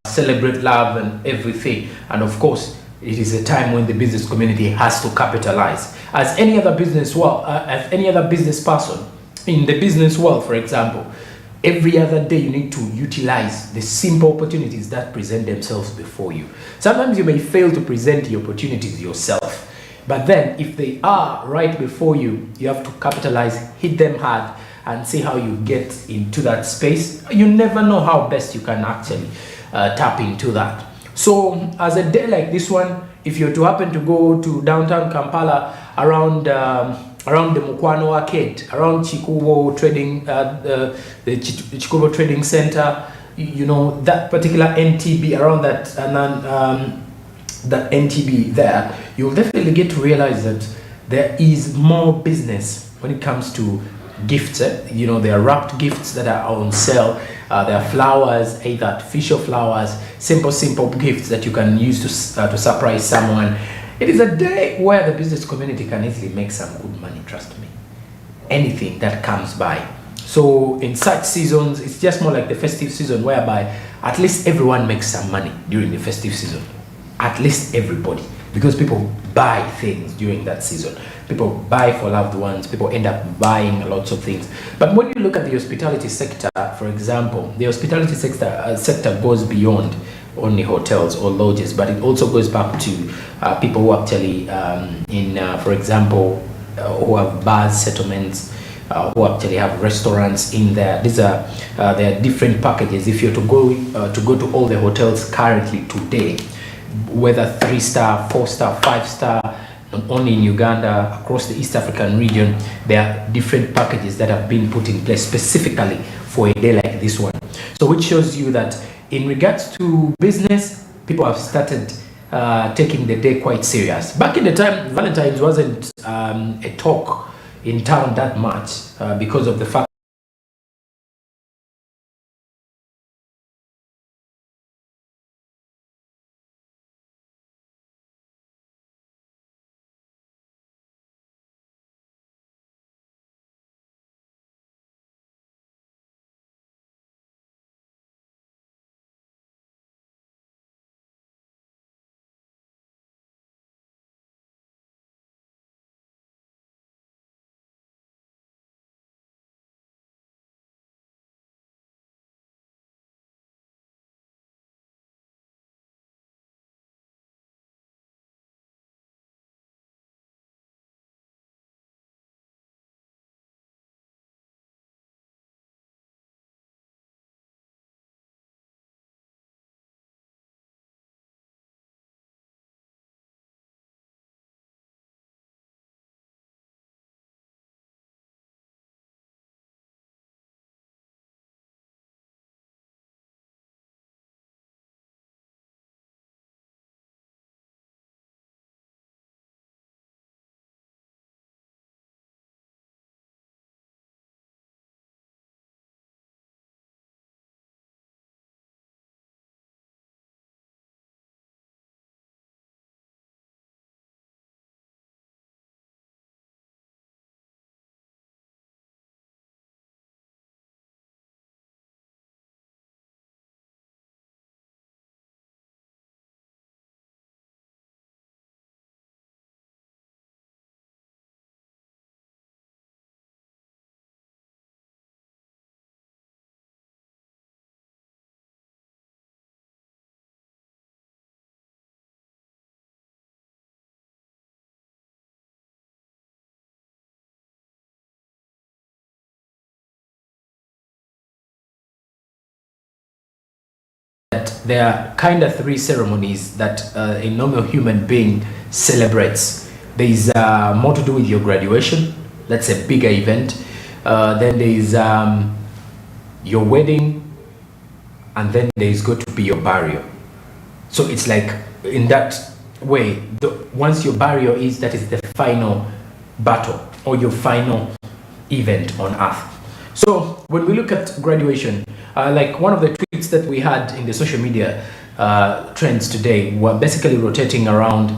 celebrate love and everything. And of course, it is a time when the business community has to capitalize. As any other business person in the business world, for example, every other day you need to utilize the simple opportunities that present themselves before you. Sometimes you may fail to present the opportunities yourself, but then if they are right before you, you have to capitalize, hit them hard, and see how you get into that space. You never know how best you can actually tap into that. So as a day like this one, if you're to happen to go to downtown Kampala around the Mukwano Arcade, around Chikubo Trading, the Chikubo Trading Center, you know, that particular NTB around that, and then that NTB there, you'll definitely get to realize that there is more business when it comes to gifts. You know, there are wrapped gifts that are on sale. There are flowers, either artificial flowers, simple gifts that you can use to surprise someone. It is a day where the business community can easily make some good money, trust me. Anything that comes by. So in such seasons, it's just more like the festive season, whereby at least everyone makes some money during the festive season. At least everybody. Because people buy things during that season. People buy for loved ones. People end up buying lots of things. But when you look at the hospitality sector, for example, the hospitality sector goes beyond only hotels or lodges, but it also goes back to people who actually, for example, who have bars, settlements, who actually have restaurants in there. These are there are different packages. If you're to go to all the hotels currently today, whether 3-star, 4-star, 5-star, not only in Uganda, across the East African region, there are different packages that have been put in place specifically for a day like this one. So which shows you that in regards to business, people have started taking the day quite serious. Back in the time, Valentine's wasn't a talk in town that much because of the fact there are kind of 3 ceremonies that a normal human being celebrates. There is more to do with your graduation. That's a bigger event. Then there is your wedding, and then there is going to be your burial. So it's like in that way, once your burial is, that is the final battle or your final event on earth. So when we look at graduation, like one of the tweets that we had in the social media trends today were basically rotating around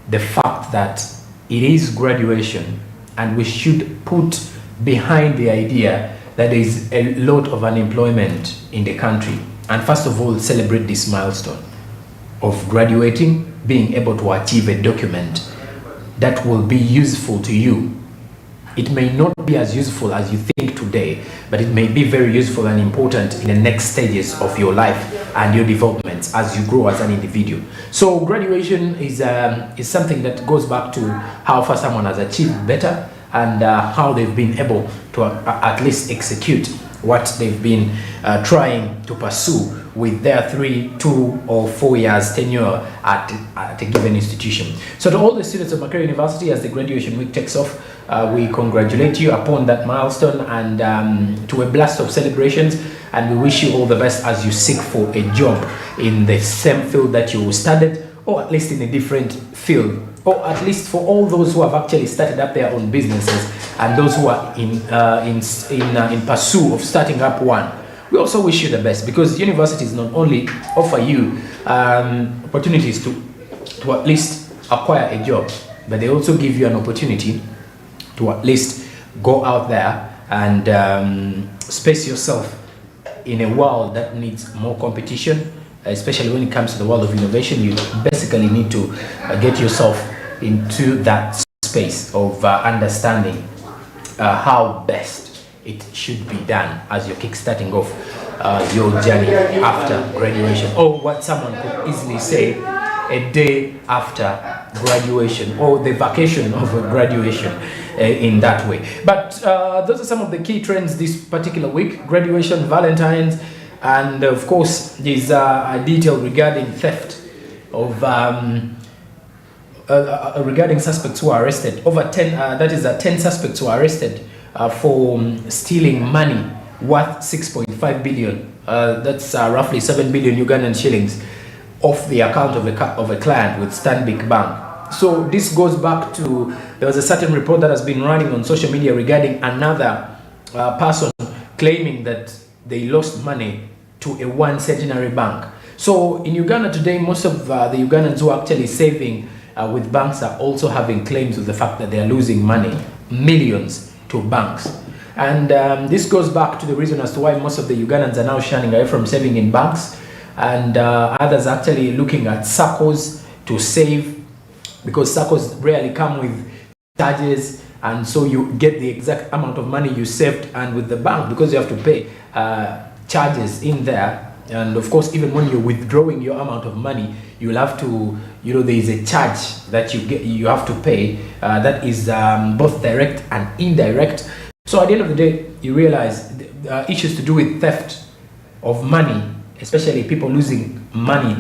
the fact that it is graduation, and we should put behind the idea that there is a lot of unemployment in the country. and first of all celebrate this milestone of graduating, being able to achieve a document that will be useful to you. It may not be as useful as you think today, but it may be very useful and important in the next stages of your life and your developments as you grow as an individual. So graduation is something that goes back to how far someone has achieved better and how they've been able to at least execute what they've been trying to pursue with their 3, 2 or 4 years tenure at a given institution. So to all the students of Makerere University, as the graduation week takes off, we congratulate you upon that milestone and to a blast of celebrations, and we wish you all the best as you seek for a job in the same field that you studied, or at least in a different field, or at least for all those who have actually started up their own businesses and those who are in pursuit of starting up one. We also wish you the best, because universities not only offer you opportunities to at least acquire a job, but they also give you an opportunity to at least go out there and space yourself in a world that needs more competition, especially when it comes to the world of innovation. You basically need to get yourself into that space of understanding how best it should be done as you're kickstarting off your journey after graduation, or what someone could easily say, a day after graduation, or the vacation of graduation in that way. But those are some of the key trends this particular week: graduation, Valentine's, and of course there's a detail regarding theft of regarding suspects who are arrested. Over 10 10 suspects who are arrested for stealing money worth 6.5 billion, that's roughly 7 billion Ugandan shillings, off the account of a client with Stanbic Bank. So this goes back to, there was a certain report that has been running on social media regarding another person claiming that they lost money to a one centenary bank. So in Uganda today, most of the Ugandans who are actually saving with banks are also having claims of the fact that they are losing money, millions, to banks. And this goes back to the reason as to why most of the Ugandans are now shunning away from saving in banks, and others actually looking at Ssokos to save, because Ssokos rarely come with charges, and so you get the exact amount of money you saved. And with the bank, because you have to pay charges in there, and of course even when you're withdrawing your amount of money, you'll have to, you know, there is a charge that you have to pay that is both direct and indirect. So at the end of the day, you realize issues to do with theft of money, especially people losing money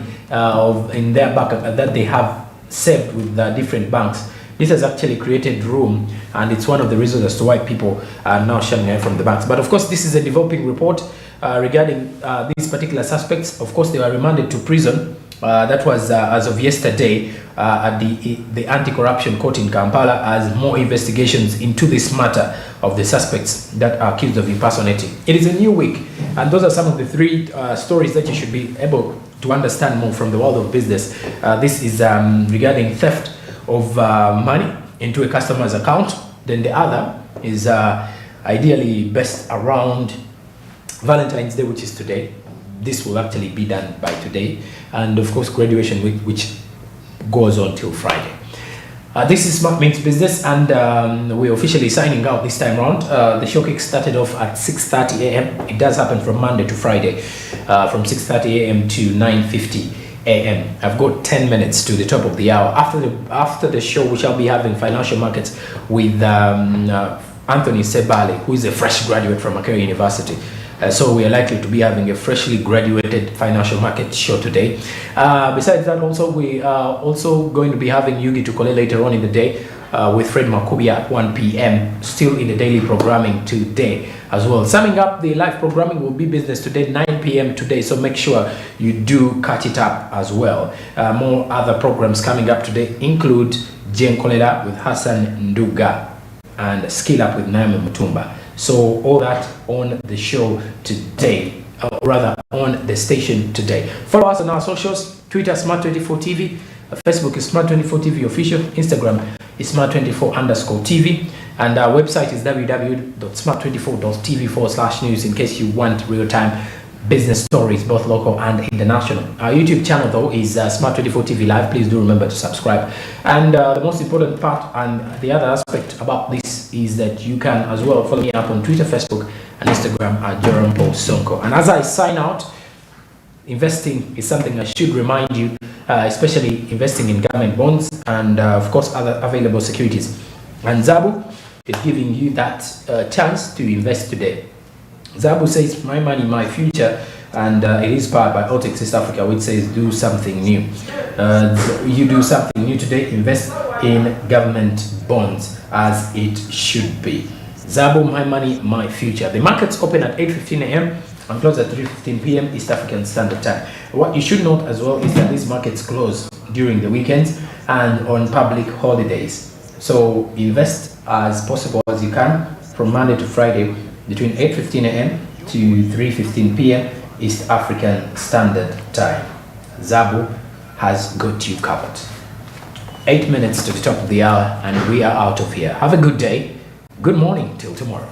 in their bank that they have saved with different banks. This has actually created room, and it's one of the reasons as to why people are now shunning away from the banks. But of course, this is a developing report regarding these particular suspects. Of course, they were remanded to prison. That was as of yesterday at the anti-corruption court in Kampala, as more investigations into this matter of the suspects that are accused of impersonating. It is a new week, and those are some of the 3 stories that you should be able to understand more from the world of business. This is regarding theft of money into a customer's account. Then the other is ideally best around Valentine's Day, which is today. This will actually be done by today, and of course graduation week, which goes on till Friday. This is Smart Means Business, and we're officially signing out this time around. The show kick started off at 6:30 a.m. It does happen from Monday to Friday, from 6:30 a.m. to 9:50 a.m. I've got 10 minutes to the top of the hour. After the show, we shall be having financial markets with Anthony Sebale, who is a fresh graduate from Makerere University. So we are likely to be having a freshly graduated financial market show today. Besides that, also we are also going to be having Yugi Tukole later on in the day with Fred Makubia at 1 p.m. still in the daily programming today as well. Summing up, the live programming will be Business Today 9 p.m. today, so make sure you do catch it up as well. More other programs coming up today include Jen Kolera with Hassan Nduga and Skill Up with Naomi Mutumba. So all that on the show today, or rather on the station today. Follow us on our socials: Twitter Smart24TV, Facebook is Smart24TV official, Instagram is Smart24_TV, and our website is www.smart24.tv/news in case you want real-time business stories, both local and international. Our YouTube channel though is Smart24 TV Live. Please do remember to subscribe. And the most important part and the other aspect about this is that you can as well follow me up on Twitter, Facebook, and Instagram at Joram or Ssonko. And as I sign out, investing is something I should remind you, especially investing in government bonds and of course other available securities. And Zabu is giving you that chance to invest today. Zabu says, my money, my future, and it is powered by Otex East Africa, which says do something new. You do something new today, invest in government bonds as it should be. Zabu, my money, my future. The markets open at 8:15 a.m. and close at 3:15 p.m. East African Standard Time. What you should note as well is that these markets close during the weekends and on public holidays. So invest as possible as you can from Monday to Friday between 8:15 a.m. to 3:15 p.m. East African Standard Time. Zabu has got you covered. 8 minutes to the top of the hour and we are out of here. Have a good day. Good morning till tomorrow.